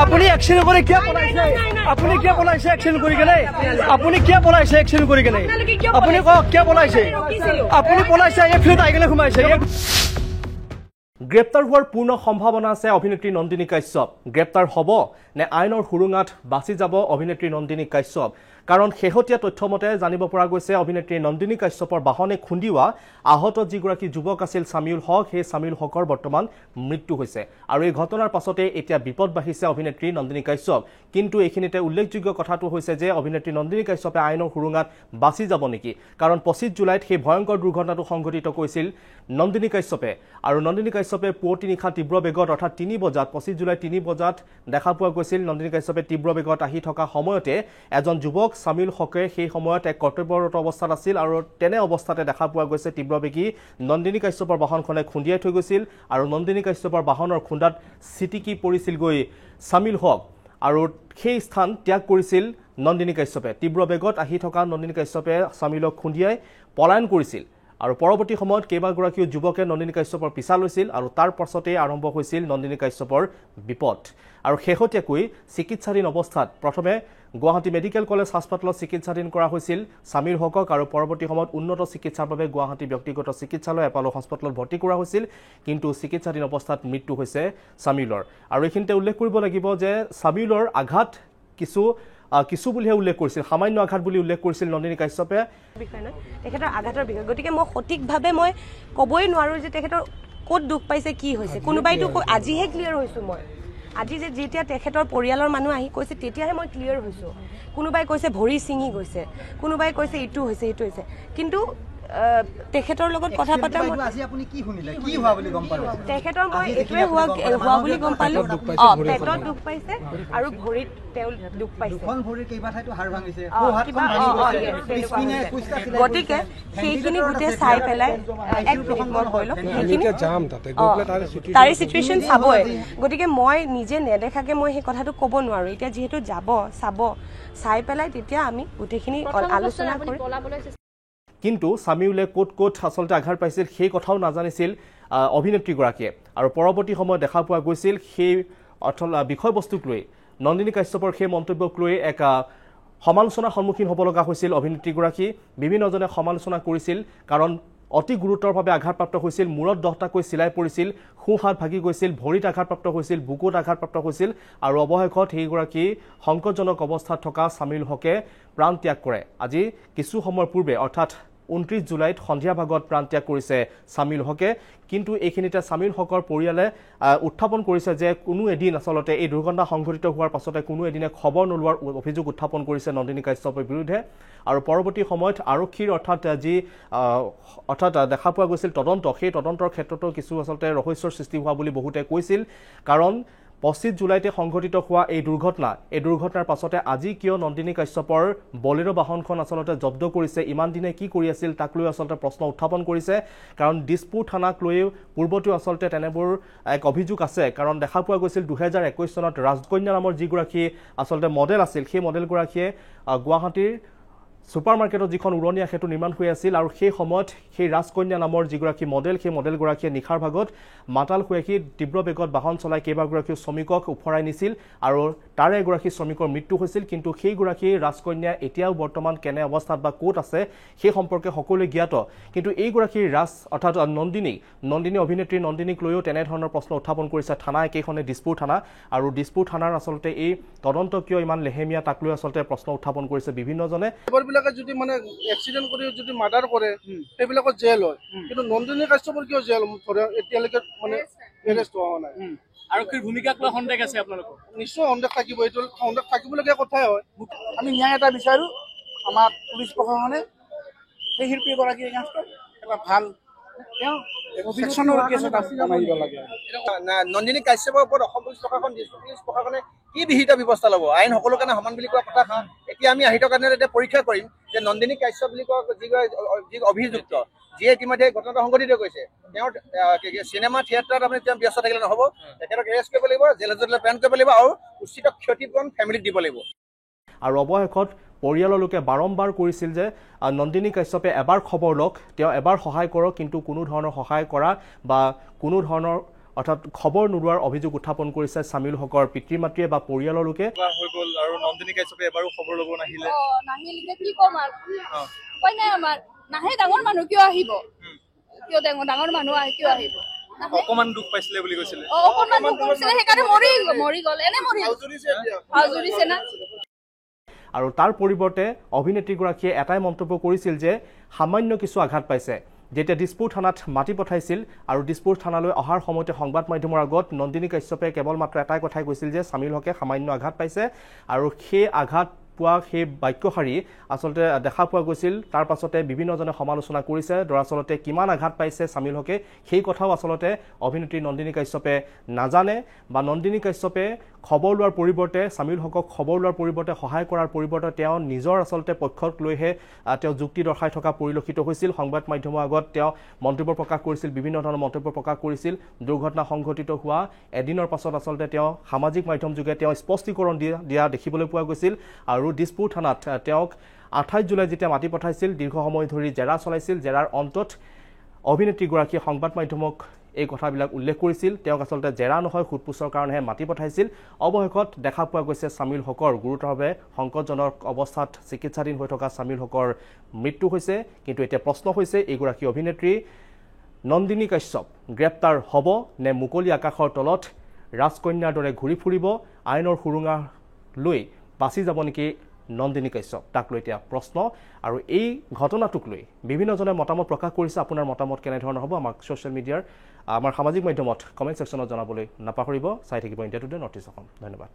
আপুনি এক্সন কৰি কিয় পলাইছে আপুনি কিয় পলাইছে এক্সন কৰি কেনে আপুনি কিয় পলাইছে এক্সন কৰি কেনে আপুনি কওক কিয় পলাইছে আপুনি পলাইছে এই ফিল্ড আইগলে ঘুমাইছে গ্ৰেপ্তাৰ হোৱাৰ পূৰ্ণ সম্ভাৱনা আছে অভিনেত্ৰী নন্দিনী কাশ্যপ গ্ৰেপ্তাৰ হ'ব নে আইনৰ হুৰুঙাত বাছি যাব অভিনেত্ৰী নন্দিনী কাশ্যপ কাৰণ শেহতীয়া তথ্যমতে জানিব পৰা গৈছে অভিনেত্ৰী নন্দিনী কাশ্যপৰ বাহনে খুন্দিওৱা আহত যিগৰাকী যুৱক আছিল সামিউল হক সেই সামিউল হকৰ বৰ্তমান মৃত্যু হৈছে আৰু এই ঘটনাৰ পাছতে এতিয়া বিপদ বাঢ়িছে অভিনেত্ৰী নন্দিনী কাশ্যপ কিন্তু এইখিনিতে উল্লেখযোগ্য কথাটো হৈছে যে অভিনেত্ৰী নন্দিনী কাশ্যপে আইনৰ হুৰুঙাত বাছি যাব নেকি কাৰণ 25 জুলাইত সেই ভয়ংকৰ দুৰ্ঘটনাটো সংঘটিত কৰিছিল নন্দিনী কাশ্যপে আৰু নন্দিনী কাশ্যপে পুৱতি নিশা তীব্ৰ বেগত অৰ্থাৎ 3 বজাত 25 জুলাই 3 বজাত দেখা পোৱা গৈছিল নন্দিনী কাশ্যপে তীব্ৰ বেগত আহি থকা সময়তে এজন যুৱক সামিউল হকে সেই সময়ত এক কৰ্তব্যৰত অৱস্থাত আছিল আৰু তেনে অৱস্থাতে দেখা পোৱা গৈছে তীব্ৰবেগী নন্দিনী কাশ্যপৰ বাহনখনে খুন্দিয়াই থৈ গৈছিল আৰু নন্দিনী কাশ্যপৰ বাহনৰ খুন্দাত চিটিকি পৰিছিল গৈ সামিউল হক আৰু সেই স্থান ত্যাগ কৰিছিল নন্দিনী কাশ্যপে তীব্ৰ বেগত আহি থকা নন্দিনী কাশ্যপে সামিউলক খুন্দিয়াই পলায়ন কৰিছিল আৰু পৰৱৰ্তী সময়ত কেইবাগৰাকীও যুৱকে নন্দিনী কাশ্যপৰ পিছা লৈছিল আৰু তাৰ পাছতে আৰম্ভ হৈছিল নন্দিনী কাশ্যপৰ বিপদ আৰু শেহতীয়াকৈ চিকিৎসাধীন অৱস্থাত প্ৰথমে গুৱাহাটী মেডিকেল কলেজ হাস্পতালত চিকিৎসাধীন কৰা হৈছিল সামিউল হকক আৰু পৰৱৰ্তী সময়ত উন্নত চিকিৎসাৰ বাবে গুৱাহাটী ব্যক্তিগত চিকিৎসালয় এপলো হাস্পতালত ভৰ্তি কৰা হৈছিল কিন্তু চিকিৎসাধীন অৱস্থাত মৃত্যু হৈছে সামিউলৰ আৰু এইখিনিতে উল্লেখ কৰিব লাগিব যে সামিউলৰ আঘাত কিছু বুলিহে উল্লেখ কৰিছিল সামান্য আঘাত বুলি উল্লেখ কৰিছিল নন্দিনী কাশ্যপে বিষয় নহয় তেখেতৰ আঘাতৰ বিষয় গতিকে মই সঠিকভাৱে মই ক'বই নোৱাৰো যে তেখেতৰ ক'ত দুখ পাইছে কি হৈছে কোনোবাইতো আজিহে ক্লিয়াৰ হৈছো মই আজি যে যেতিয়া তেখেতৰ পৰিয়ালৰ মানুহ আহি কৈছে তেতিয়াহে মই ক্লিয়াৰ হৈছো কোনোবাই কৈছে ভৰি ছিঙি গৈছে কোনোবাই কৈছে ইটো হৈছে ইটো হৈছে কিন্তু তেখেতৰ লগত কথা পাতা আজি আপুনি কি শুনিলে কি হোৱা বুলি গম পালে তেখেতৰ মই এটোৱে হোৱা বুলি গম পালো পেটত দুখ পাইছে আৰু ভৰিত তেও দুখ পাইছে দুখন ভৰি কেইবা ঠাইতো হাড় ভাঙিছে গতিকে সেইখিনি গোটে চাই পেলাই এক মই কৈলো সেইখিনি জাম তাতে গৈ পেলাই তাৰে সিচুৱেচন চাবই গতিকে মই নিজে নেদেখাকে মই সেই কথাটো ক'ব নোৱাৰো এতিয়া যেহেতু যাব চাব চাই পেলাই তেতিয়া আমি গোটেইখিনি আলোচনা কৰি কিন্তু সামিউলে ক'ত আচলতে আঘাত পাইছিল সেই কথাও নাজানিছিল অভিনেত্ৰীগৰাকীয়ে আৰু পৰৱৰ্তী সময়ত দেখা পোৱা গৈছিল সেই বিষয়বস্তুক লৈ নন্দিনী কাশ্যপৰ সেই মন্তব্যক লৈ এক সমালোচনাৰ সন্মুখীন হ'ব লগা হৈছিল অভিনেত্ৰীগৰাকী বিভিন্নজনে সমালোচনা কৰিছিল কাৰণ অতি গুৰুতৰভাৱে আঘাতপ্ৰাপ্ত হৈছিল মূৰত 10টাকৈ চিলাই পৰিছিল সোঁহাত ভাগি গৈছিল ভৰিত আঘাতপ্ৰাপ্ত হৈছিল বুকুত আঘাতপ্ৰাপ্ত হৈছিল আৰু অৱশেষত সেইগৰাকী সংকটজনক অৱস্থাত থকা সামিউল হকে প্ৰাণ ত্যাগ কৰে আজি কিছু সময় পূৰ্বে অৰ্থাৎ 29 জুলাইত সন্ধিয়া ভাগত প্ৰাণ ত্যাগ কৰিছে সামিউল হকে কিন্তু এইখিনিতে সামিউল হকৰ পৰিয়ালে উত্থাপন কৰিছে যে কোনো এদিন আচলতে এই দুৰ্ঘটনা সংঘটিত হোৱাৰ পাছতে কোনো এদিনে খবৰ নোলোৱাৰ অভিযোগ উত্থাপন কৰিছে নন্দিনী কাশ্যপৰ বিৰুদ্ধে আৰু পৰৱৰ্তী সময়ত আৰক্ষীৰ অৰ্থাৎ দেখা পোৱা গৈছিল তদন্ত সেই তদন্তৰ ক্ষেত্ৰতো কিছু আচলতে ৰহস্যৰ সৃষ্টি হোৱা বুলি বহুতে কৈছিল কাৰণ 25 জুলাইতে সংঘটিত হোৱা এই দুৰ্ঘটনাৰ পাছতে আজি কিয় নন্দিনী কাশ্যপৰ বলেৰো বাহনখন আচলতে জব্দ কৰিছে ইমান দিনে কি কৰি আছিল তাক লৈ আচলতে প্ৰশ্ন উত্থাপন কৰিছে কাৰণ দিছপুৰ থানাক লৈ পূৰ্বতেও আচলতে তেনেবোৰ এক অভিযোগ আছে কাৰণ দেখা পোৱা গৈছিল 2021 চনত ৰাজকন্যা নামৰ যিগৰাকী আচলতে মডেল আছিল সেই মডেলগৰাকীয়ে গুৱাহাটীৰ সুপাৰ মাৰ্কেটত যিখন উৰণীয়া সেতু নিৰ্মাণ হৈ আছিল আৰু সেই সময়ত সেই ৰাজকন্যা নামৰ যিগৰাকী মডেল সেই মডেলগৰাকীয়ে নিশাৰ ভাগত মাতাল হৈ আহি তীব্ৰ বেগত বাহন চলাই কেইবাগৰাকী শ্ৰমিকক উফৰাই নিছিল আৰু তাৰে এগৰাকী শ্ৰমিকৰ মৃত্যু হৈছিল কিন্তু সেইগৰাকী ৰাজকন্যা এতিয়াও বৰ্তমান কেনে অৱস্থাত বা ক'ত আছে সেই সম্পৰ্কে সকলোৱে জ্ঞাত কিন্তু এইগৰাকী অৰ্থাৎ নন্দিনী অভিনেত্ৰী নন্দিনীক লৈও তেনেধৰণৰ প্ৰশ্ন উত্থাপন কৰিছে থানা একেখনে দিছপুৰ থানা আৰু দিছপুৰ থানাৰ আচলতে এই তদন্ত কিয় ইমান লেহেমীয়া তাক লৈ আচলতে প্ৰশ্ন উত্থাপন কৰিছে বিভিন্নজনে যদি মানে এক্সিডেন্ট কৰি যদি মাৰ্ডাৰ কৰে সেইবিলাকত জেল হয় কিন্তু নন্দিনী কাশ্যপৰ কিয় জেল ধৰে এতিয়ালৈকে মানে এৰেষ্ট হোৱা নাই আৰক্ষীৰ ভূমিকাক লৈ সন্দেহ আছে আপোনালোকৰ নিশ্চয় সন্দেহ থাকিব এইটো সন্দেহ থাকিবলগীয়া কথাই হয় আমি ন্যায় এটা বিচাৰো আমাৰ পুলিচ প্ৰশাসনে সেই শিল্পীগৰাকীৰ এগেইনষ্টত এটা ভাল নন্দিনী কাশ্যপৰ ওপৰত অসম পুলিচ প্ৰশাসন পুলিচ প্ৰশাসনে কি বিহিত ব্যৱস্থা ল'ব আইন সকলো কাৰণে সমান বুলি কোৱা কথা এতিয়া আমি আহি থকা দিনত এতিয়া পৰীক্ষা কৰিম যে নন্দিনী কাশ্যপ বুলি কোৱা যি অভিযুক্ত যিয়ে ইতিমধ্যে ঘটনাটো সংঘটিত কৰিছে তেওঁৰ চিনেমা থিয়েটাৰত আপুনি তেওঁ ব্যস্ত থাকিলে নহ'ব তেখেতক এৰেষ্ট কৰিব লাগিব জেল হাজতলৈ প্ৰেৰণ কৰিব লাগিব আৰু উচিত ক্ষতিপূৰণ ফেমিলিক দিব লাগিব আৰু অৱশেষত পৰিয়ালৰ লোকে বাৰম্বাৰ কৰিছিল যে নন্দিনী কাশ্যপে এবাৰ খবৰ লওক তেওঁ এবাৰ সহায় কৰক কিন্তু কোনো ধৰণৰ সহায় কৰা বা কোনো ধৰণৰ অৰ্থাৎ খবৰ নোলোৱাৰ অভিযোগ উত্থাপন কৰিছে শামিল হকৰ পিতৃ মাতৃয়ে বা পৰিয়ালৰ লোকে হৈ গ'ল আৰু নন্দিনী কাশ্যপে এবাৰো খবৰ ল'ব নাহিলে নাহিলে কি ক'ম আৰু উপায় নাই আমাৰ নাহে ডাঙৰ মানুহ কিয় আহিব কিয় ডাঙৰ মানুহ আহি কিয় আহিব অকমান দুখ পাইছিলে বুলি কৈছিলে অকমান দুখ পাইছিলে সেইকাৰণে মৰি গ'ল এনে মৰি জুৰিছে না আৰু তাৰ পৰিৱৰ্তে অভিনেত্ৰীগৰাকীয়ে এটাই মন্তব্য কৰিছিল যে সামান্য কিছু আঘাত পাইছে যেতিয়া দিছপুৰ থানাত মাতি পঠাইছিল আৰু দিছপুৰ থানালৈ অহাৰ সময়তে সংবাদ মাধ্যমৰ আগত নন্দিনী কাশ্যপে কেৱল মাত্ৰ এটাই কথাই কৈছিল যে শামিল হকে সামান্য আঘাত পাইছে আৰু সেই আঘাত পোৱা সেই বাক্যশাৰী আচলতে দেখা পোৱা গৈছিল তাৰ পাছতে বিভিন্নজনে সমালোচনা কৰিছে দৰাচলতে কিমান আঘাত পাইছে শামিল হকে সেই কথাও আচলতে অভিনেত্ৰী নন্দিনী কাশ্যপে নাজানে বা নন্দিনী কাশ্যপে খবৰ লোৱাৰ পৰিৱৰ্তে শামিল হকক খবৰ লোৱাৰ পৰিৱৰ্তে সহায় কৰাৰ পৰিৱৰ্তে তেওঁ নিজৰ আচলতে পক্ষক লৈহে তেওঁ যুক্তি দৰ্শাই থকা পৰিলক্ষিত হৈছিল সংবাদ মাধ্যমৰ আগত তেওঁ মন্তব্য প্ৰকাশ কৰিছিল বিভিন্ন ধৰণৰ মন্তব্য প্ৰকাশ কৰিছিল দুৰ্ঘটনা সংঘটিত হোৱা এদিনৰ পাছত আচলতে তেওঁ সামাজিক মাধ্যম যোগে তেওঁ স্পষ্টীকৰণ দিয়া দেখিবলৈ পোৱা গৈছিল আৰু দিছপুৰ থানাত তেওঁক 28 জুলাই যেতিয়া মাতি পঠাইছিল দীৰ্ঘ সময় ধৰি জেৰা চলাইছিল জেৰাৰ অন্তত অভিনেত্ৰীগৰাকীয়ে সংবাদ মাধ্যমক এই কথাবিলাক উল্লেখ কৰিছিল তেওঁক আচলতে জেৰা নহয় সুদপুছৰ কাৰণেহে মাতি পঠাইছিল অৱশেষত দেখা পোৱা গৈছে শামিল হকৰ গুৰুতৰভাৱে সংকটজনক অৱস্থাত চিকিৎসাধীন হৈ থকা শামিল হকৰ মৃত্যু হৈছে কিন্তু এতিয়া প্ৰশ্ন হৈছে এইগৰাকী অভিনেত্ৰী নন্দিনী কাশ্যপ গ্ৰেপ্তাৰ হ'ব নে মুকলি আকাশৰ তলত ৰাজকন্যাৰ দৰে ঘূৰি ফুৰিব আইনৰ সুৰুঙা লৈ বাছি যাব নেকি নন্দিনী কাশ্যপ তাক লৈ এতিয়া প্ৰশ্ন আৰু এই ঘটনাটোক লৈ বিভিন্নজনে মতামত প্ৰকাশ কৰিছে আপোনাৰ মতামত কেনেধৰণৰ হ'ব আমাক ছ'চিয়েল মিডিয়াৰ আমাৰ সামাজিক মাধ্যমত কমেণ্ট ছেকশ্যনত জনাবলৈ নাপাহৰিব চাই থাকিব India today north east Assam ধন্যবাদ